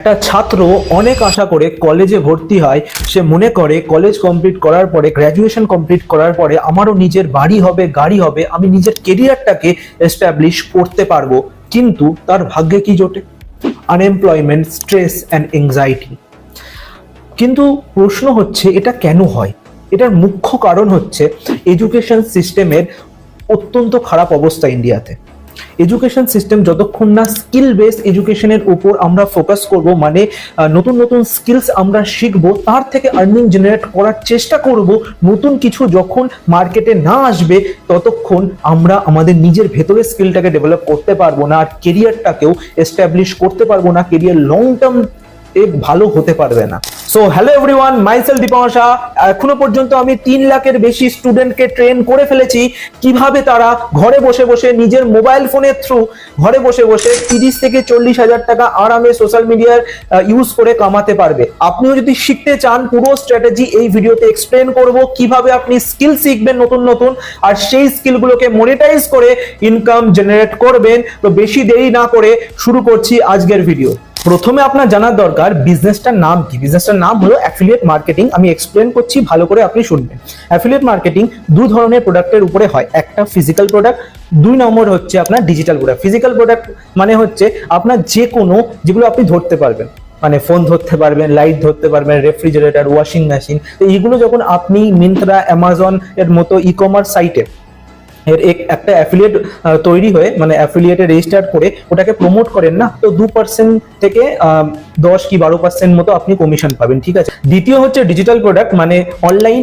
একটা ছাত্র অনেক আশা করে কলেজে ভর্তি হয়। সে মনে করে কলেজ কমপ্লিট করার পরে, গ্র্যাজুয়েশন কমপ্লিট করার পরে আমারও নিজের বাড়ি হবে, গাড়ি হবে, আমি নিজের কেরিয়ারটাকে এস্টাবলিশ করতে পারবো। কিন্তু তার ভাগ্যে কি জোটে? Unemployment, stress and anxiety. কিন্তু প্রশ্ন হচ্ছে এটা কেন হয়? এটার মুখ্য কারণ হচ্ছে এডুকেশন সিস্টেমের অত্যন্ত খারাপ অবস্থা ইন্ডিয়াতে। এডুকেশন সিস্টেম যতক্ষণ না স্কিল বেস এডুকেশনের উপর আমরা ফোকাস করব, মানে নতুন নতুন স্কিলস আমরা শিখব, তার থেকে আর্নিং জেনারেট করার চেষ্টা করব, নতুন কিছু যখন মার্কেটে না আসবে ততক্ষণ আমরা আমাদের নিজের ভেতরের স্কিলটাকে ডেভেলপ করতে পারবো না, আর কেরিয়ারটাকেও এস্টাবলিশ করতে পারবো না। কেরিয়ার লং টার্ম ভালো হতে পারবে না। So hello everyone, myself Dipankar Shah. এখনো পর্যন্ত আমি 3 লাখের বেশি স্টুডেন্টকে ট্রেন করে ফেলেছি কিভাবে তারা ঘরে বসে বসে নিজের মোবাইল ফোনের থ্রু ঘরে বসে বসে 30 থেকে 40 হাজার টাকা আরামে সোশ্যাল মিডিয়ার ইউজ করে কামাতে পারবে। আপনিও যদি শিখতে চান, পুরো স্ট্র্যাটেজি এই ভিডিওতে এক্সপ্লেন করব, কিভাবে আপনি স্কিল শিখবেন নতুন নতুন, আর সেই স্কিলগুলোকে মনিটাইজ করে ইনকাম জেনারেট করবেন। তো বেশি দেরি না করে শুরু করছি আজকের ভিডিও। প্রথমে আপনার জানার দরকার বিজনেসটার নাম কি। বিজনেসটার নাম হলো অ্যাফিলিয়েট মার্কেটিং। আমি এক্সপ্লেন করছি, ভালো করে আপনি শুনবেন। অ্যাফিলিয়েট মার্কেটিং দু ধরনের প্রোডাক্টের উপরে হয়। একটা ফিজিক্যাল প্রোডাক্ট, 2 নম্বর হচ্ছে আপনার ডিজিটাল প্রোডাক্ট। ফিজিক্যাল প্রোডাক্ট মানে হচ্ছে আপনার যে কোনো, যেগুলো আপনি ধরতে পারবেন, মানে ফোন ধরতে পারবেন, লাইট ধরতে পারবেন, রেফ্রিজারেটর, ওয়াশিং মেশিন। তো এইগুলো যখন আপনি মিন্ত্রা, অ্যামাজন এর মতো ই কমার্স সাইটে এর একটা অ্যাফিলিয়েট তৈরি হয়ে, মানে অ্যাফিলিয়েটে রেজিস্টার করে ওটাকে প্রমোট করেন না, তো 2% থেকে 10 কি 12% মতো আপনি কমিশন পাবেন। ঠিক আছে। দ্বিতীয় হচ্ছে ডিজিটাল প্রোডাক্ট, মানে অনলাইন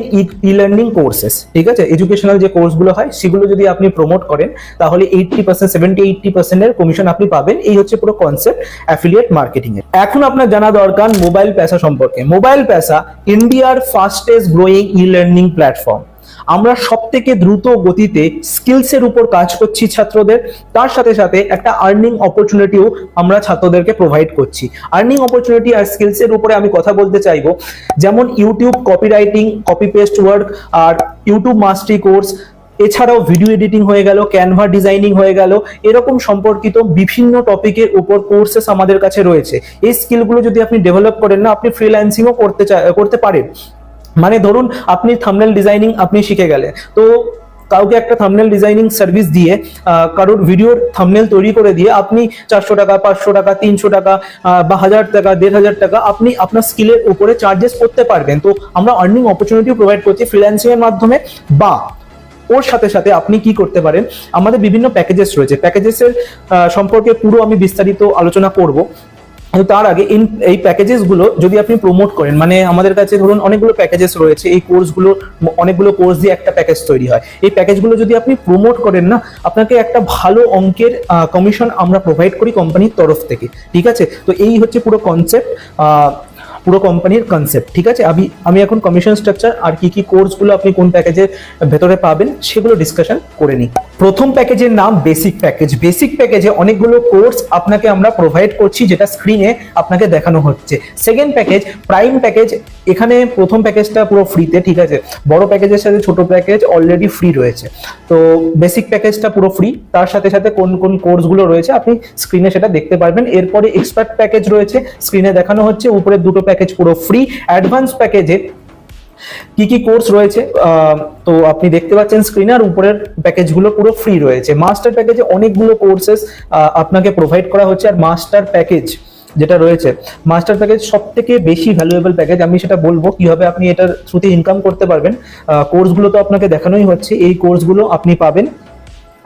ই লার্নিং কোর্সেস। ঠিক আছে। এডুকেশনাল যে কোর্সগুলো হয় সেগুলো যদি আপনি প্রমোট করেন তাহলে 80%, 70-80% এর কমিশন আপনি পাবেন। এই হচ্ছে পুরো কনসেপ্ট অ্যাফিলিয়েট মার্কেটিং এর। এখন আপনার জানা দরকার মোবাইল পেসা সম্পর্কে। মোবাইল পেসা ইন্ডিয়ার fastest growing e learning platform. আমরা সব থেকে দ্রুত গতিতে স্কিলসের উপর কাজ করছি ছাত্রদের, তার সাথে সাথে একটা আর্নিং অপরচুনিটিও আমরা ছাত্রদেরকে প্রোভাইড করছি। আর্নিং অপরচুনিটি আর স্কিলসের উপরে আমি কথা বলতে চাইবো, যেমন YouTube copywriting, copy paste work, আর ইউটিউব মাস্টারি কোর্স, এছাড়াও ভিডিও এডিটিং হয়ে গেল, ক্যানভা ডিজাইনিং হয়ে গেল, এরকম সম্পর্কিত বিভিন্ন টপিকের উপর কোর্সেস আমাদের কাছে রয়েছে। এই স্কিলগুলো যদি আপনি ডেভেলপ করেন না, আপনি ফ্রিল্যান্সিংও করতে পারেন। মানে ধরুন আপনি থাম্বনেল ডিজাইনিং আপনি শিখে গেলেন, তো কাউকে একটা থাম্বনেল ডিজাইনিং সার্ভিস দিয়ে, কারোর ভিডিওর থাম্বনেল তৈরি করে দিয়ে আপনি 400 টাকা, 500 টাকা, 300 টাকা বা 1000 টাকা, 1500 টাকা আপনি আপনার স্কিলের উপরে চার্জেস করতে পারবেন। তো আমরা আর্নিং অপরচুনিটি প্রোভাইড করছি ফ্রিল্যান্সিং এর মাধ্যমে। বা ওর সাথে সাথে আপনি কি করতে পারেন, আমাদের বিভিন্ন প্যাকেজেস রয়েছে। প্যাকেজেসের সম্পর্কে পুরো আমি বিস্তারিত আলোচনা করব। তার আগে এই প্যাকেজেস গুলো যদি আপনি প্রমোট করেন, মানে আমাদের কাছে ধরুন অনেকগুলো প্যাকেজেস রয়েছে, এই কোর্সগুলো, অনেকগুলো কোর্স দিয়ে একটা প্যাকেজ তৈরি হয়। এই প্যাকেজগুলো যদি আপনি প্রমোট করেন না, আপনাকে একটা ভালো অঙ্কের কমিশন আমরা প্রোভাইড করি কোম্পানির তরফ থেকে। ঠিক আছে। তো এই হচ্ছে পুরো কনসেপ্ট, পুরো কোম্পানির কনসেপ্ট। ঠিক আছে। আমি এখন কমিশন স্ট্রাকচার আর কি কি কোর্সগুলো আপনি কোন প্যাকেজের ভেতরে পাবেন সেগুলো ডিসকাশন করে নিই। প্রথম প্যাকেজের নাম বেসিক প্যাকেজ। বেসিক প্যাকেজে অনেকগুলো কোর্স আপনাকে আমরা প্রোভাইড করছি, যেটা স্ক্রিনে আপনাকে দেখানো হচ্ছে। Second package prime package. এখানে প্রথম প্যাকেজটা পুরো ফ্রিতে। ঠিক আছে। বড় প্যাকেজের সাথে ছোট প্যাকেজ অলরেডি ফ্রি রয়েছে। তো বেসিক প্যাকেজটা পুরো ফ্রি, তার সাথে সাথে কোন কোন কোর্সগুলো রয়েছে আপনি স্ক্রিনে সেটা দেখতে পারবেন। এরপরে এক্সপার্ট প্যাকেজ রয়েছে, স্ক্রিনে দেখানো হচ্ছে। উপরে দুটো প্যাকেজ পুরো ফ্রি। অ্যাডভান্স প্যাকেজে কি কি কোর্স রয়েছে তো আপনি দেখতে পাচ্ছেন স্ক্রিনে, আর উপরের প্যাকেজগুলো পুরো ফ্রি রয়েছে। মাস্টার প্যাকেজে অনেকগুলো কোর্সেস আপনাকে প্রোভাইড করা হচ্ছে। আর মাস্টার প্যাকেজ যেটা রয়েছে, মাস্টার প্যাকেজ সব থেকে বেশি ভ্যালুয়েবল প্যাকেজ। আমি সেটা বলবো কিভাবে আপনি এটার থ্রুতে ইনকাম করতে পারবেন। কোর্সগুলো তো আপনাকে দেখানোই হচ্ছে, এই কোর্সগুলো আপনি পাবেন।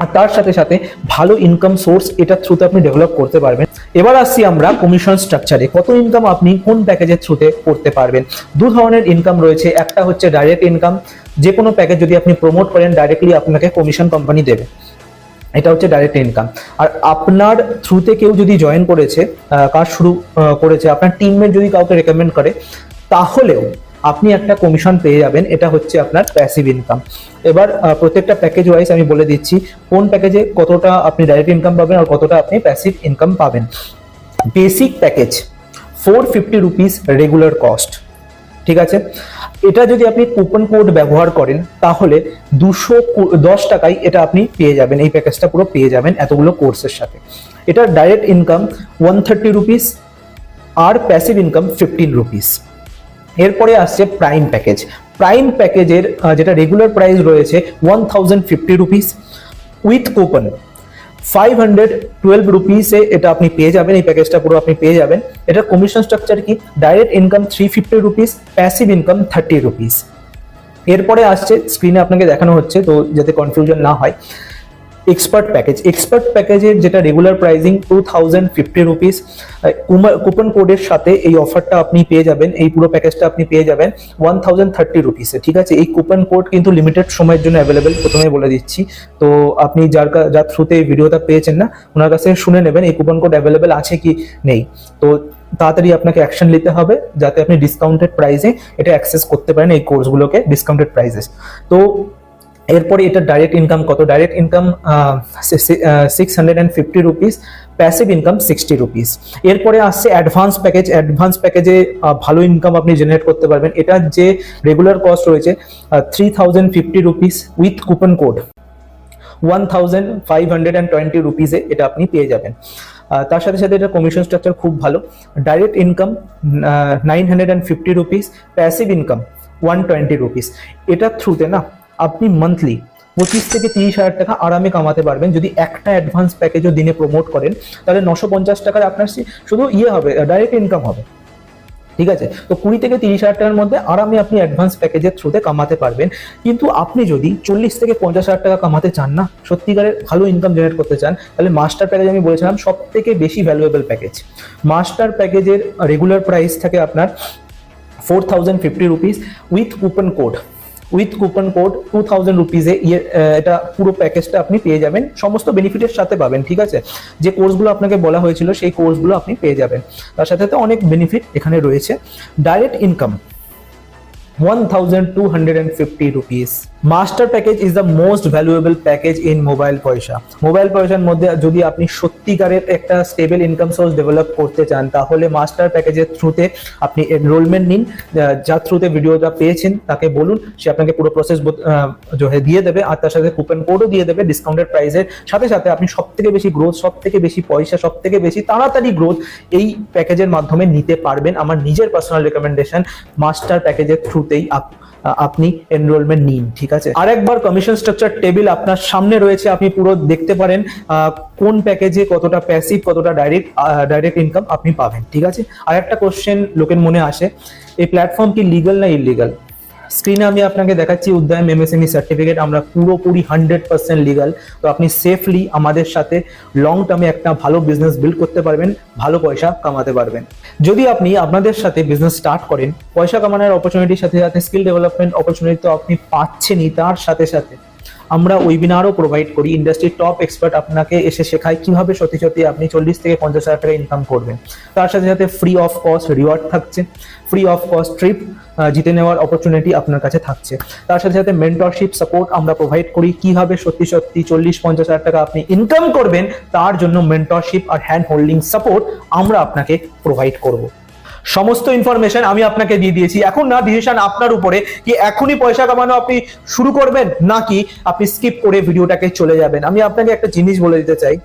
আর তার সাথে সাথে ভালো ইনকাম সোর্স এটার থ্রুতে আপনি ডেভেলপ করতে পারবেন। এবার আসছি আমরা কমিশন স্ট্রাকচারে। কত ইনকাম আপনি কোন প্যাকেজের থ্রুতে করতে পারবেন। 2 ধরনের ইনকাম রয়েছে। একটা হচ্ছে ডাইরেক্ট ইনকাম, যে কোনো প্যাকেজ যদি আপনি প্রমোট করেন ডাইরেক্টলি আপনাকে কমিশন কোম্পানি দেবে, এটা হচ্ছে ডাইরেক্ট ইনকাম। আর আপনার থ্রুতে কেউ যদি জয়েন করেছে, কাজ শুরু করেছে, আপনার টিমমেট যদি কাউকে রেকমেন্ড করে, তাহলেও আপনি একটা কমিশন পেয়ে যাবেন। এটা হচ্ছে আপনার প্যাসিভ ইনকাম। এবার প্রত্যেকটা প্যাকেজ ওয়াইজ আমি বলে দিচ্ছি কোন প্যাকেজে কতটা আপনি ডাইরেক্ট ইনকাম পাবেন আর কতটা আপনি প্যাসিভ ইনকাম পাবেন। Basic package 450 rupees regular cost. ঠিক আছে। এটা যদি আপনি কুপন কোড ব্যবহার করেন তাহলে 210 টাকায় এটা আপনি পেয়ে যাবেন। এই প্যাকেজটা পুরো পেয়ে যাবেন এতগুলো কোর্সের সাথে। এটা ডাইরেক্ট ইনকাম 130 রুপিস। আর প্যাসিভ ইনকাম 15 রুপিস। এরপরে আসছে প্রাইম প্যাকেজ। প্রাইম প্যাকেজের যেটা রেগুলার প্রাইস রয়েছে 1050 রুপিস, উইথ কুপন 512 রুপিসে এটা আপনি পেয়ে যাবেন। এই প্যাকেজটা পুরো আপনি পেয়ে যাবেন। এটার কমিশন স্ট্রাকচার কি? Direct income 350 rupees, passive income 30 rupees. এরপরে আসছে, স্ক্রিনে আপনাকে দেখানো হচ্ছে তো যাতে কনফিউশন না হয়, এক্সপার্ট প্যাকেজ। এক্সপার্ট প্যাকেজের যেটা রেগুলার প্রাইসিং 2050 রুপিস, কুপন কোডের সাথে এই অফারটা আপনি পেয়ে যাবেন। এই পুরো প্যাকেজটা আপনি পেয়ে যাবেন 1030 রুপিসে। ঠিক আছে, এই কুপন কোড কিন্তু লিমিটেড সময়ের জন্য অ্যাভেলেবেল, প্রথমে বলে দিচ্ছি। তো আপনি যার থ্রুতে এই ভিডিওটা পেয়েছেন না, ওনার কাছে শুনে নেবেন এই কুপন কোড অ্যাভেলেবেল আছে কি নেই। তো তাড়াতাড়ি আপনাকে অ্যাকশন নিতে হবে যাতে আপনি ডিসকাউন্টেড প্রাইসে এটা অ্যাক্সেস করতে পারেন, এই কোর্সগুলোকে ডিসকাউন্টেড প্রাইসে। তো এরপরে এটা ডাইরেক্ট ইনকাম কত? Direct income 650 rupees, passive income 60 rupees. এরপরে আসছে অ্যাডভান্স প্যাকেজ। অ্যাডভান্স প্যাকেজে ভালো ইনকাম আপনি জেনারেট করতে পারবেন। এটার যে রেগুলার কস্ট রয়েছে 3050 রুপিস, উইথ কুপন কোড 1520 রুপিসে এটা আপনি পেয়ে যাবেন। তার সাথে সাথে এটা কমিশন স্ট্রাকচার খুব ভালো। Direct income 950 rupees, passive income 120 rupees. এটার থ্রুতে না আপনি মান্থলি 25 থেকে 30 হাজার টাকা আরামে কামাতে পারবেন। যদি একটা অ্যাডভান্স প্যাকেজও দিনে প্রমোট করেন তাহলে 950 টাকার আপনার শুধু হবে, ডাইরেক্ট ইনকাম হবে। ঠিক আছে, তো 20 থেকে 30 হাজার টাকার মধ্যে আরামে আপনি অ্যাডভান্স প্যাকেজের থ্রুতে কামাতে পারবেন। কিন্তু আপনি যদি 40 থেকে 50 হাজার টাকা কামাতে চান না, সত্যিকারের ভালো ইনকাম জেনারেট করতে চান, তাহলে মাস্টার প্যাকেজ আমি বলেছিলাম সব থেকে বেশি ভ্যালুয়েবল প্যাকেজ। মাস্টার প্যাকেজের রেগুলার প্রাইস থাকে আপনার 4050 রুপিস, উইথ কুপন কোড 2000 রুপিসে এটা পুরো প্যাকেজটা আপনি পেয়ে যাবেন, সমস্ত বেনিফিটের সাথে পাবেন। ঠিক আছে, যে কোর্সগুলো আপনাকে বলা হয়েছিল সেই কোর্সগুলো আপনি পেয়ে যাবেন। তার সাথে সাথে অনেক বেনিফিট এখানে রয়েছে। Direct income 1250 rupees. Master package is the most valuable package in mobile পয়সা। মোবাইল পয়সার মধ্যে যদি আপনি সত্যিকারের একটা স্টেবল ইনকাম সোর্স ডেভেলপ করতে চান, তাহলে মাস্টার প্যাকেজের থ্রুতে আপনি এনরোলমেন্ট নিন। যার থ্রুতে ভিডিওটা পেয়েছেন তাকে বলুন, সে আপনাকে পুরো প্রসেস দিয়ে দেবে, আর তার সাথে কুপন কোডও দিয়ে দেবে ডিসকাউন্টেড প্রাইসের সাথে সাথে। আপনি সব থেকে বেশি গ্রোথ, সব থেকে বেশি পয়সা, সব থেকে বেশি তাড়াতাড়ি গ্রোথ এই প্যাকেজের মাধ্যমে নিতে পারবেন। আমার নিজের পার্সোনাল রেকমেন্ডেশন, মাস্টার প্যাকেজের থ্রুতেই আপনি এনরোলমেন্ট নিন। ঠিক আছে, আরেকবার কমিশন স্ট্রাকচার টেবিল আপনার সামনে রয়েছে, আপনি পুরো দেখতে পারেন কোন প্যাকেজে কতটা প্যাসিভ, কতটা ডাইরেক্ট ইনকাম আপনি পাবেন। ঠিক আছে, আর একটা কোশ্চেন লোকের মনে আসে, এই প্ল্যাটফর্ম কি লিগাল না ইলিগাল? স্ক্রিনে আমি আপনাকে দেখাচ্ছি উদ্যম এমএসএমই সার্টিফিকেট, আমরা পুরোপুরি 100% লিগাল। তো আপনি সেফলি আমাদের সাথে লং টার্মে একটা ভালো বিজনেস বিল্ড করতে পারবেন, ভালো পয়সা কামাতে পারবেন। যদি আপনি আপনাদের সাথে বিজনেস স্টার্ট করেন, পয়সা কামানোর অপরচুনিটির সাথে সাথে স্কিল ডেভেলপমেন্ট অপরচুনিটি তো আপনি পাচ্ছেনই, তার সাথে সাথে আমরা ওয়েবিনারও প্রোভাইড করি। ইন্ডাস্ট্রির টপ এক্সপার্ট আপনাকে এসে শেখায় কিভাবে সত্যি সত্যি আপনি 40 থেকে 50 হাজার টাকা ইনকাম করবেন। তার সাথে সাথে ফ্রি অফ কস্ট রিওয়ার্ড থাকছে, ফ্রি অফ কস্ট ট্রিপ জিতে নেওয়ার অপরচুনিটি আপনার কাছে থাকছে। তার সাথে সাথে মেন্টরশিপ সাপোর্ট আমরা প্রোভাইড করি, কিভাবে সত্যি সত্যি 40-50 হাজার টাকা আপনি ইনকাম করবেন, তার জন্য মেন্টরশিপ আর হ্যান্ড হোল্ডিং সাপোর্ট আমরা আপনাকে প্রোভাইড করব। সমস্ত ইনফরমেশন আমি আপনাকে দিয়ে দিয়েছি। এখন না ডিসিশন আপনার উপরে কি এখনই পয়সা কামানো আপনি শুরু করবেন নাকি আপনি স্কিপ করে ভিডিওটাকে চলে যাবেন। আমি আপনাকে একটা জিনিস বলে দিতে চাই,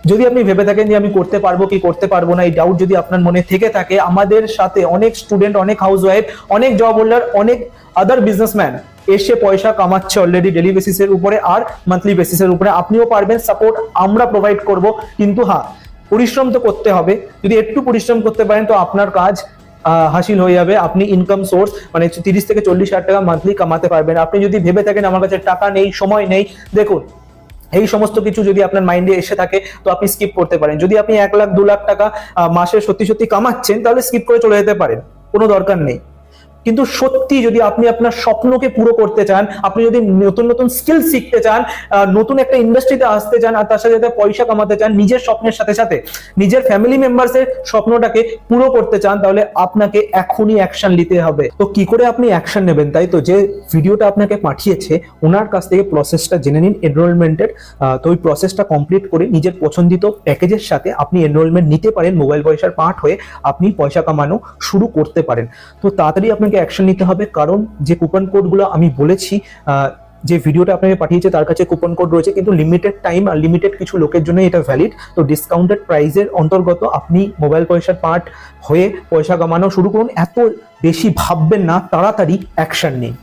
যদি আপনি ভেবে থাকেন যে আমি করতে পারবো কি করতে পারবো না, এই ডাউট যদি আপনার মনে থেকে থাকে, আমাদের সাথে অনেক স্টুডেন্ট, অনেক হাউসওয়াইফ, অনেক জব হোল্ডার, অনেক আদার বিজনেসম্যান এসে পয়সা কামাচ্ছে অলরেডি ডেলি বেসিসের উপরে আর মান্থলি বেসিসের উপরে। আপনিও পারবেন, সাপোর্ট আমরা প্রোভাইড করব। কিন্তু হ্যাঁ, পরিশ্রম তো করতে হবে। যদি একটু পরিশ্রম করতে পারেন তো আপনার কাজ হাসিল হয়ে যাবে। আপনি ইনকাম সোর্স মানে 30 থেকে 40 হাজার টাকা মান্থলি কামাতে পারবেন। আপনি যদি ভেবে থাকেন আমার কাছে টাকা নেই, সময় নেই, দেখুন এই সমস্ত কিছু যদি আপনার মাইন্ডে এসে থাকে তো আপনি স্কিপ করতে পারেন। যদি আপনি 1 লাখ 2 লাখ টাকা মাসে সত্যি সত্যি কামাচ্ছেন তাহলে স্কিপ করে চলে যেতে পারেন, কোনো দরকার নেই। কিন্তু সত্যি যদি আপনি আপনার স্বপ্নকে পুরো করতে চান, আপনি যদি নতুন নতুন স্কিল শিখতে চান, নতুন একটা ইন্ডাস্ট্রিতে আসতে চান, আর তার সাথে সাথে পয়সা কামাতে চান, নিজের স্বপ্নের সাথে সাথে নিজের ফ্যামিলি মেম্বার্সের স্বপ্নটাকে পুরো করতে চান, তাহলে আপনাকে এখনই অ্যাকশন নিতে হবে। তো কি করে আপনি অ্যাকশন নেবেন? তাই তো যে ভিডিওটা আপনাকে পাঠিয়েছে ওনার কাছ থেকে প্রসেসটা জেনে নিন এনরোলমেন্টের। তো ওই প্রসেসটা কমপ্লিট করে নিজের পছন্দিত প্যাকেজের সাথে আপনি এনরোলমেন্ট নিতে পারেন, মোবাইল পয়সার পার্ট হয়ে আপনি পয়সা কামানো শুরু করতে পারেন। তো তাড়াতাড়ি আপনাকে অ্যাকশন নিতে হবে, কারণ যে কুপন কোডগুলো আমি বলেছি যে ভিডিওটা আপনাকে পাঠিয়েছে তার কাছে কুপন কোড রয়েছে, কিন্তু লিমিটেড টাইম আর লিমিটেড কিছু লোকের জন্য এটা ভ্যালিড। তো ডিসকাউন্টেড প্রাইসের অন্তর্গত আপনি মোবাইল পয়সার পার্ট হয়ে পয়সা কামানো শুরু করুন। এত বেশি ভাববেন না, তাড়াতাড়ি অ্যাকশন নিন।